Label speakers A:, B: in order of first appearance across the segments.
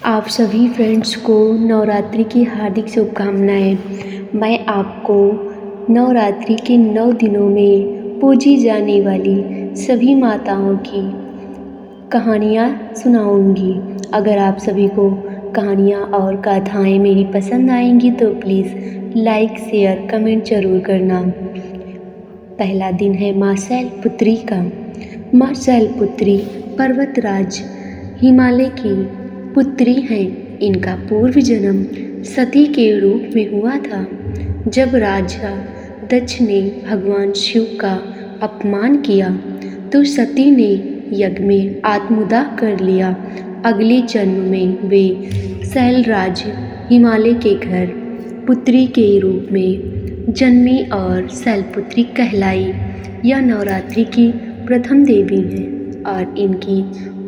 A: आप सभी फ्रेंड्स को नवरात्रि की हार्दिक शुभकामनाएं। मैं आपको नवरात्रि के 9 दिनों में पूजी जाने वाली सभी माताओं की कहानियाँ सुनाऊंगी। अगर आप सभी को कहानियाँ और गाथाएं मेरी पसंद आएंगी तो प्लीज़ लाइक शेयर कमेंट ज़रूर करना। पहला दिन है माँ शैलपुत्री का। माँ शैलपुत्री पर्वतराज हिमालय की पुत्री हैं। इनका पूर्व जन्म सती के रूप में हुआ था। जब राजा दक्ष ने भगवान शिव का अपमान किया तो सती ने यज्ञ में आत्मदाह कर लिया। अगले जन्म में वे शैलराज हिमालय के घर पुत्री के रूप में जन्मी और शैलपुत्री कहलाई। यह नवरात्रि की प्रथम देवी है और इनकी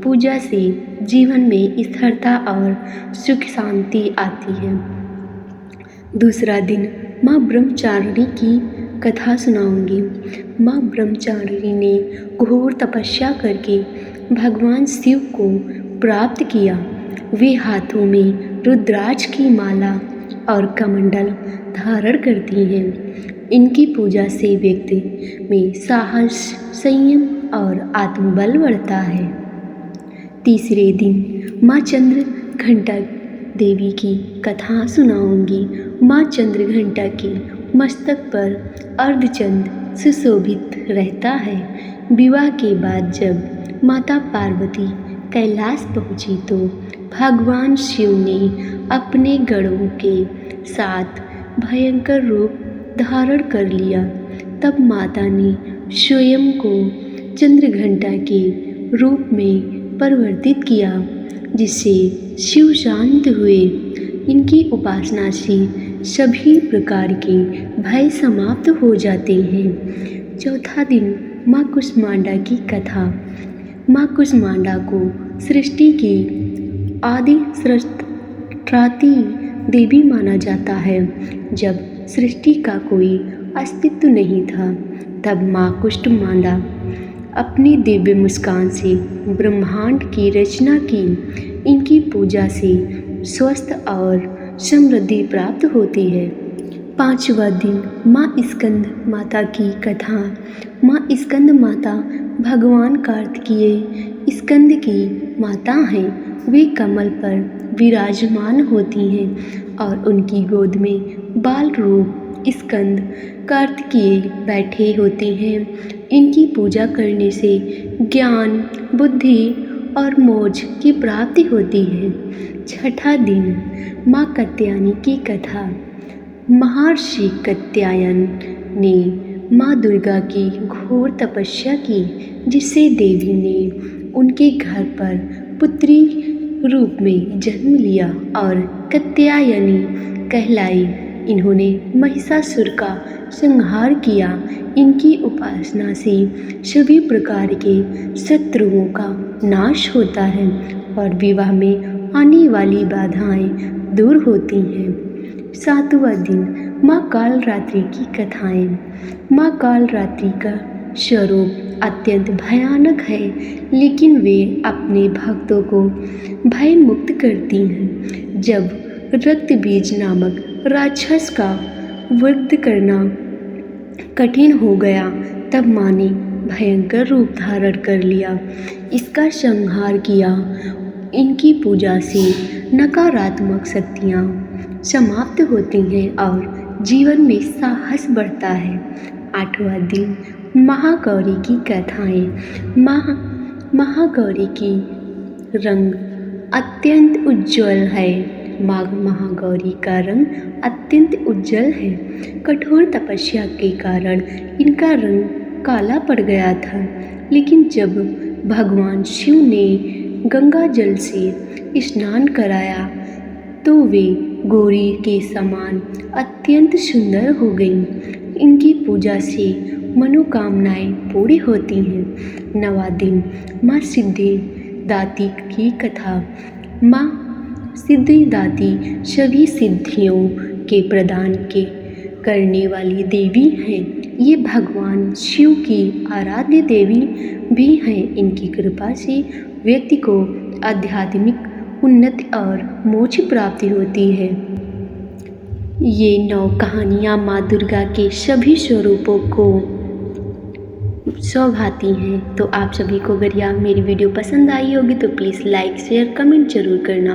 A: पूजा से जीवन में स्थिरता और सुख शांति आती है। दूसरा दिन माँ ब्रह्मचारिणी की कथा सुनाऊंगी। माँ ब्रह्मचारिणी ने घोर तपस्या करके भगवान शिव को प्राप्त किया। वे हाथों में रुद्राक्ष की माला और कमंडल धारण करती हैं। इनकी पूजा से व्यक्ति में साहस, संयम और आत्मबल बढ़ता है। तीसरे दिन माँ चंद्रघंटा देवी की कथा सुनाऊंगी। माँ चंद्रघंटा के मस्तक पर अर्धचंद्र सुशोभित रहता है। विवाह के बाद जब माता पार्वती कैलाश पहुंची तो भगवान शिव ने अपने गणों के साथ भयंकर रूप धारण कर लिया। तब माता ने स्वयं को चंद्रघंटा के रूप में परिवर्तित किया, जिससे शिव शांत हुए। इनकी उपासना से सभी प्रकार के भय समाप्त हो जाते हैं। चौथा दिन माँ कुष्मांडा की कथा। माँ कुष्मांडा को सृष्टि की आदि सृष्टित्राती देवी माना जाता है। जब सृष्टि का कोई अस्तित्व नहीं था तब माँ कुष्मांडा अपनी दिव्य मुस्कान से ब्रह्मांड की रचना की। इनकी पूजा से स्वस्थ और समृद्धि प्राप्त होती है। पांचवा दिन माँ स्कंद माता की कथा। माँ स्कंद माता भगवान कार्तिकेय स्कंद की माता हैं। वे कमल पर विराजमान होती हैं और उनकी गोद में बाल रूप स्कंद कार्तिकेय बैठे होते हैं। इनकी पूजा करने से ज्ञान, बुद्धि और मोक्ष की प्राप्ति होती है। छठा दिन माँ कात्यायनी की कथा। महर्षि कात्यायन ने माँ दुर्गा की घोर तपस्या की, जिससे देवी ने उनके घर पर पुत्री रूप में जन्म लिया और कात्यायनी कहलाई। इन्होंने महिषासुर का संहार किया। इनकी उपासना से सभी प्रकार के शत्रुओं का नाश होता है और विवाह में आने वाली बाधाएं दूर होती हैं। सातवां दिन माँ कालरात्रि की कथाएं। माँ कालरात्रि का स्वरूप अत्यंत भयानक है, लेकिन वे अपने भक्तों को भय मुक्त करती हैं। जब रक्त बीज नामक राक्षस का वध करना कठिन हो गया तब माँ ने भयंकर रूप धारण कर लिया, इसका संहार किया। इनकी पूजा से नकारात्मक शक्तियाँ समाप्त होती हैं और जीवन में साहस बढ़ता है। आठवां दिन महागौरी की कथाएं। महागौरी की रंग अत्यंत उज्ज्वल है। माँ महागौरी का रंग अत्यंत उज्जवल है। कठोर तपस्या के कारण इनका रंग काला पड़ गया था, लेकिन जब भगवान शिव ने गंगा जल से स्नान कराया तो वे गौरी के समान अत्यंत सुंदर हो गईं। इनकी पूजा से मनोकामनाएं पूरी होती हैं। नवा दिन माँ सिद्धिदात्री की कथा। माँ सिद्धिदात्री सभी सिद्धियों के प्रदान करने वाली देवी हैं। ये भगवान शिव की आराध्य देवी भी हैं। इनकी कृपा से व्यक्ति को आध्यात्मिक उन्नति और मोक्ष प्राप्ति होती है। ये 9 कहानियाँ माँ दुर्गा के सभी स्वरूपों को शोभाती हैं। तो आप सभी को अगर यह मेरी वीडियो पसंद आई होगी तो प्लीज़ लाइक शेयर कमेंट जरूर करना।